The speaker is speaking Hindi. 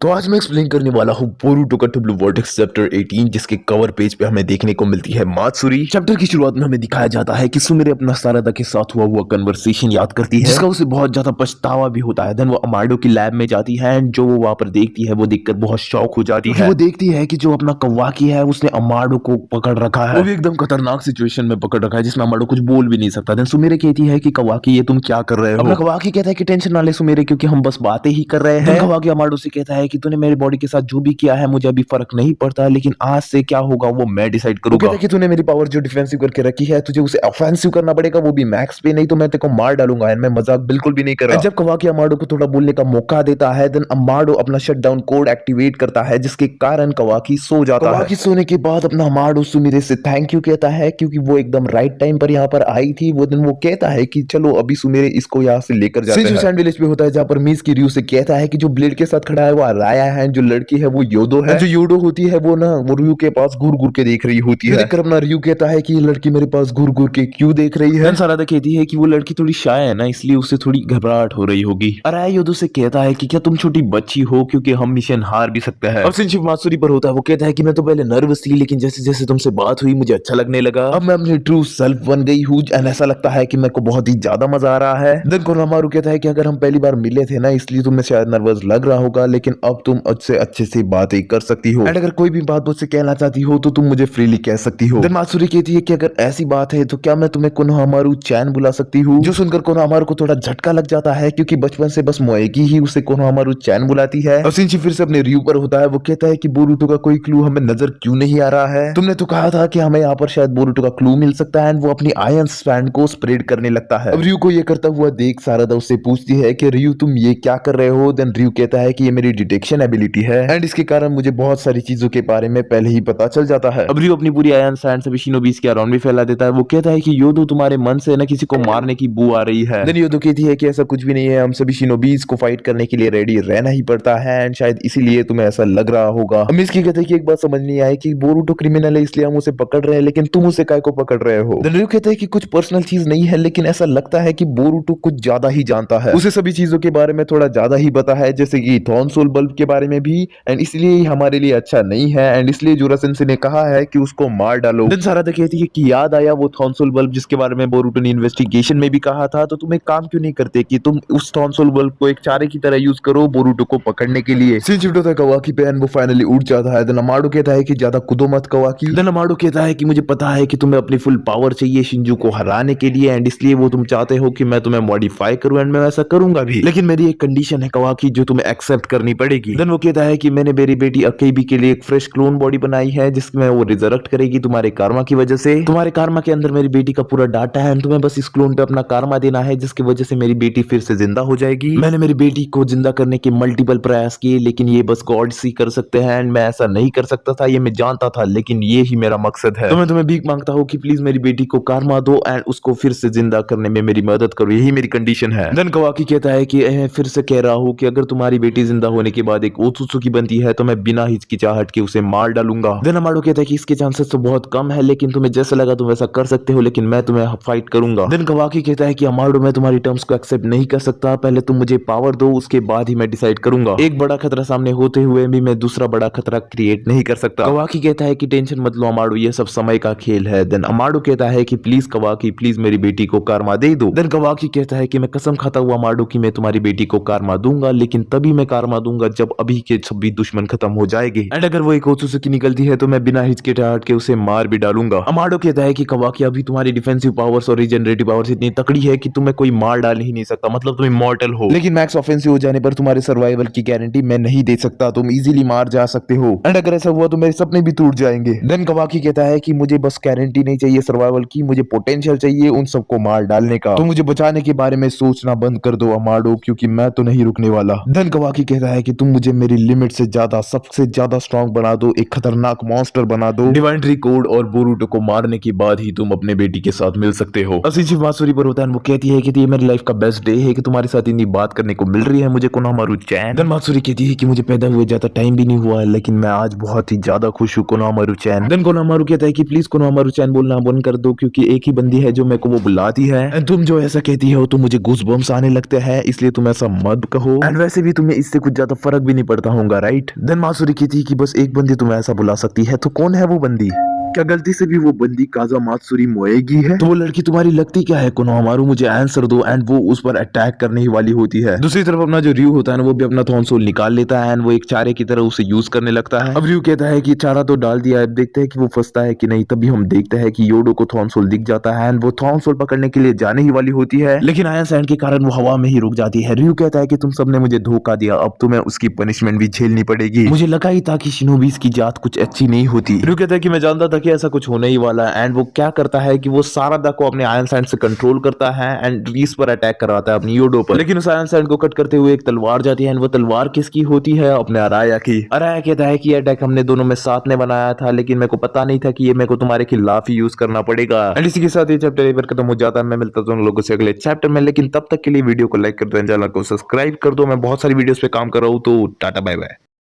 तो आज मैं एक्सप्लेन करने वाला हूँ बोरुटो का ट्रू ब्लू वर्टेक्स चैप्टर 18 जिसके कवर पेज पे हमें देखने को मिलती है मात्सुरी। चैप्टर की शुरुआत में हमें दिखाया जाता है कि सुमिरे अपना सारादा के साथ हुआ कन्वर्सेशन याद करती है जिसका उसे बहुत ज्यादा पछतावा भी होता है। देन वो अमाडो की लैब में जाती है एंड जो वो वहां पर देखती है वो देखकर बहुत शौक हो जाती है। वो देखती है कि जो अपना कवाकी है उसने अमाडो को पकड़ रखा है, वो भी एकदम खतरनाक सिचुएशन में पकड़ रखा है जिसमें अमाडो कुछ बोल भी नहीं सकता। देन सुमिरे कहती है कि कवाकी ये तुम क्या कर रहे हो। अपना कवाकी कहता है कि टेंशन ना ले सुमिरे क्योंकि हम बस बातें ही कर रहे हैं। कवाकी अमाडो से कहता है कि तूने मेरे बॉडी के साथ जो भी किया है मुझे अभी फर्क नहीं पड़ता है, लेकिन आज से क्या होगा वो मैं डिसाइड करूंगा। कहता है कि तूने मेरी पावर जो डिफेंसिव करके रखी है तुझे उसे ऑफेंसिव करना पड़ेगा, वो भी मैक्स पे, नहीं तो मैं तेरे को मार डालूंगा। एंड मैं मजाक बिल्कुल भी नहीं कर रहा। जब कवाकी अमाडो को थोड़ा बोलने का मौका देता है देन अमाडो अपना शटडाउन कोड एक्टिवेट करता है जिसके कारण कवाकी सो जाता है। कवाकी सोने के बाद अपना अमाडो सुमिरे से थैंक यू कहता है क्योंकि वो एकदम राइट टाइम पर यहाँ पर आई थी। वो दिन वो कहता है कि चलो अभी सुमिरे इसको यहाँ से लेकर जाते हैं। सैंडविच पे होता है जहाँ पर मीस की रियू से कहता है कि जो ब्लेड के साथ खड़ा है वो राया है, जो लड़की है वो योदो है। जो योदो होती है वो ना वो रियू के पास घूर घूर के देख रही होती है। देखकर अपना रियू कहता है कि ये लड़की मेरे पास घूर घूर के क्यों देख रही है। सारादा कहती है कि वो लड़की थोड़ी शाय है ना इसलिए उससे थोड़ी घबराहट हो रही होगी। अराया योदो से कहता है कि क्या तुम छोटी बच्ची हो क्योंकि हम मिशन हार भी सकते हैं। अब सिंशिप मात्सुरी पर होता है, वो कहता है कि मैं तो पहले नर्वस थी लेकिन जैसे जैसे तुमसे बात हुई मुझे अच्छा लगने लगा। अब मैं अपनी ट्रू सेल्फ बन गई हूँ एंड ऐसा लगता है कि मेरे को बहुत ही ज्यादा मजा आ रहा है। देन कोनोहामारू कहता है कि अगर हम पहली बार मिले थे ना इसलिए तुम्हें शायद नर्वस लग रहा होगा, लेकिन अब तुम अच्छे से बातें कर सकती हो एंड अगर कोई भी बात मुझसे कहना चाहती हो तो तुम मुझे फ्रीली कह सकती हो। देन मात्सुरी कहती है कि अगर ऐसी बात है तो क्या मैं तुम्हें कोनोहामारू चैन बुला सकती हूँ। जो सुनकर कोनोहामारू को थोड़ा झटका लग जाता है क्योंकि बचपन से बस मोएगी ही उसे कोनोहामारू चैन बुलाती है। और शिनची फिर से अपने रियू पर होता है, वो कहता है कि बोरुतो का कोई क्लू हमें नजर क्यों नहीं आ रहा है। तुमने तो कहा था कि हमें यहाँ पर शायद बोरुतो का क्लू मिल सकता है एंड वो अपनी आयन स्पैंड को स्प्रेड करने लगता है। अब रियू को ये करता हुआ देख सारादा उससे पूछती है कि रियू तुम ये क्या कर रहे हो। देन रियू कहता है कि ये मेरी डिटेक्शन एबिलिटी है एंड इसके कारण मुझे बहुत सारी चीजों के बारे में पहले ही पता चल जाता है। अब रियू अपनी पूरी आयन साइंस सभी शिनोबीज के अराउंड भी फैला देता है। वो कहता है कि योदो तुम्हारे मन से ना किसी को मारने की बू आ रही है। देन योदो कहती है कि ऐसा कुछ भी नहीं है, हम सभी शिनोबीज को फाइट करने के लिए रेडी रहना ही पड़ता है एंड शायद इसीलिए तुम्हें ऐसा लग रहा होगा। मिस की कहते हैं कि एक बात समझ नहीं आई कि बोरुतो क्रिमिनल है इसलिए हम उसे पकड़ रहे हैं, लेकिन तुम उसे काय को पकड़ रहे हो। देन रियू कहते हैं कि कुछ पर्सनल चीज नहीं है लेकिन ऐसा लगता है कि बोरुतो कुछ ज्यादा ही जानता है, उसे सभी चीजों के बारे में थोड़ा ज्यादा ही पता है जैसे कि थॉन सोल बल्ब के बारे में भी, एंड इसलिए हमारे लिए अच्छा नहीं है एंड इसलिए जोरा सेंसेई ने कहा है कि उसको मार डालो। देन सारादा कहती है कि याद आया वो थॉन सोल बल्ब जिसके बारे में बोरुतो ने इन्वेस्टिगेशन में भी कहा था, तो तुम एक काम क्यों नहीं करते कि तुम उस थॉन सोल बल्ब को एक चारे की तरह यूज करो बोरुतो को पकड़ने के लिए। सीन शिफ्ट होता है कवाकी पे एंड वो फाइनली उड़ जाता है। देन अमाडो कहता है कि ज्यादा कूदो मत कवाकी। देन अमाडो कहता है कि मुझे पता है कि तुम्हें अपनी फुल पावर चाहिए शिंजू को हराने के लिए एंड इसलिए वो तुम चाहते हो कि मैं तुम्हें मॉडिफाई करूं एंड मैं वैसा करूंगा भी, लेकिन मेरी एक कंडीशन है कवाकी जो तुम्हें एक्सेप्ट करनी पड़ेगी। देन वो कहता है कि मैंने मेरी बेटी अकेबी के लिए एक फ्रेश क्लोन बॉडी बनाई है जिसमें वो रिजरेक्ट करेगी तुम्हारे कार्मा की वजह से। तुम्हारे कार्मा के अंदर मेरी बेटी का पूरा डाटा है एंड तुम्हें बस इस क्लोन पे अपना कार्मा देना है जिसकी वजह से मेरी बेटी फिर से जिंदा हो जाएगी। मैंने मेरी बेटी को जिंदा करने के मल्टीपल प्रयास किए लेकिन ये बस गॉड्स ही कर सकते हैं एंड मैं ऐसा नहीं कर सकता था, ये मैं जानता था, लेकिन ये ही मेरा मकसद है। तो मैं तुम्हें भीख मांगता हूँ कि प्लीज मेरी बेटी को कार्मा दो एंड उसको फिर से जिंदा करने में मेरी मदद करो, यही मेरी कंडीशन है। देन कवाकी कहता है कि फिर से कह रहा हूँ कि अगर तुम्हारी बेटी जिंदा होने के बाद एक ओत्सुत्सुकी बनती है तो मैं बिना हिचकिचाहट के उसे मार डालूंगा। देन अमाडो कहता है कि इसके चांसेस तो बहुत कम है लेकिन तुम्हें जैसा लगा तुम वैसा कर सकते हो, लेकिन मैं तुम्हें फाइट करूंगा। देन कवाकी कहता है कि अमाडो मैं तुम्हारी टर्म्स को एक्सेप्ट नहीं कर सकता, पहले तुम मुझे पावर दो उसके बाद ही मैं डिसाइड करूंगा। एक बड़ा खतरा सामने होते हुए भी मैं दूसरा बड़ा खतरा क्रिएट नहीं कर सकता। कवाकी कहता है कि टेंशन मत लो अमाडो, ये सब समय का खेल है। देन अमाडो कहता है कि प्लीज कवाकी प्लीज मेरी बेटी को कार्मा दे दो। देन कवाकी कहता है कि मैं कसम खाता हुआ अमाडो की मैं तुम्हारी बेटी को कार्मा दूंगा, लेकिन तभी मैं कार्मा दूंगा जब अभी के सभी दुश्मन खत्म हो जाएंगे एंड अगर वो एक ओत्सुत्सुकी निकलती है तो मैं बिना हिचकिचाहट के उसे मार भी डालूंगा। अमाडो कहता है कि कवाकी अभी तुम्हारी डिफेंसिव पावर्स और रीजनरेटिव पावर्स इतनी तकड़ी है कि तुम्हें कोई मार डाल ही नहीं सकता, मतलब तुम इमॉर्टल हो, लेकिन मैक्स ऑफेंसिव हो जाने पर तुम्हारे सर्वाइवल की गारंटी मैं नहीं दे सकता, तुम इजीली मार जा सकते हो एंड अगर ऐसा हुआ तो मेरे सपने भी टूट जाएंगे। देन कवाकी कहता है कि मुझे बस गारंटी नहीं चाहिए सर्वाइवल की, मुझे पोटेंशियल चाहिए उन सबको मार डालने का, तो मुझे बचाने के बारे में सोचना बंद कर दो अमाडो क्योंकि मैं तो नहीं रुकने वाला। देन कवाकी कहता है कि तुम मुझे मेरी लिमिट से ज्यादा सबसे ज्यादा स्ट्रांग बना दो, एक खतरनाक मॉन्स्टर बना दो, डिवाइन ट्री कोड और बोरुतो को मारने के बाद ही तुम अपने बेटी के साथ मिल सकते हो। शिव मात्सुरी पर होता है वो कहती है कि ये मेरी लाइफ का बेस्ट डे है कि तुम्हारे साथ इतनी बात करने को मिल रही है मुझे कोनोहामारू चैन। देन मात्सुरी कहती है कि मुझे पैदा हुए ज्यादा टाइम भी नहीं हुआ है लेकिन मैं आज बहुत ही ज्यादा खुश हूँ कोनोहामारू चैन। देन कोनोहामारू कहता है कि प्लीज कोनोहामारू चैन बोलना बंद कर दो क्योंकि एक ही बंदी है जो मेरे को वो बुलाती है एंड तुम जो ऐसा कहती हो तो मुझे गूज़बम्स आने लगते हैं, इसलिए तुम ऐसा मत कहो एंड वैसे भी तुम्हें इससे कुछ ज्यादा फर्क भी नहीं पड़ता होगा, राइट। देन मासूरी कहती कि बस एक बंदी तुम्हें ऐसा बुला सकती है, तो कौन है वो बंदी? क्या गलती से भी वो बंदी काजा मात्सुरी मोएगी है? तो वो लड़की तुम्हारी लगती क्या है कोनोहमारू, मुझे आंसर दो। एंड वो उस पर अटैक करने ही वाली होती है। दूसरी तरफ अपना जो रयू होता है ना, वो भी अपना थॉन्सोल निकाल लेता है एंड वो एक चारे की तरह उसे यूज करने लगता है। अब रयू कहता है कि चारा तो डाल दिया है, अब देखते हैं कि वो फंसता है कि नहीं। तभी हम देखते हैं कि योडो को थॉन्सोल दिख जाता है एंड वो थॉन्सोल पकड़ने के लिए जाने ही वाली होती है, लेकिन आयन सैंड के कारण वो हवा में ही रुक जाती है। रयू कहता है कि तुम सबने मुझे धोखा दिया, अब तुम्हें उसकी पनिशमेंट भी झेलनी पड़ेगी। मुझे लगा ही था कि शिनोबीस की जात कुछ अच्छी नहीं होती। रयू कहता है कि मैं जानता था कि ऐसा कुछ होने ही वाला है। एंड वो क्या करता है कि वो सारादा को अपने आयन सैंड से कंट्रोल करता है एंड रीस पर अटैक करवाता है अपनी योडो पर। लेकिन उस आयन सैंड को कट करते हुए एक तलवार जाती है एंड वो तलवार किसकी होती है? अपने अराया की। अराया कहता है कि ये अटैक हमने दोनों में साथ में बनाया था, लेकिन मेरे को पता नहीं था कि ये मेरे को तुम्हारे खिलाफ ही यूज करना पड़ेगा। एंड इसी के साथ ये चैप्टर एक बार खत्म हो जाता है। मैं मिलता हूं लोगों से अगले चैप्टर में, लेकिन तब तक के लिए वीडियो को लाइक कर दो, चैनल को सब्सक्राइब कर दो। मैं बहुत सारी वीडियोस पे काम कर रहा हूं, तो टाटा बाय बाय।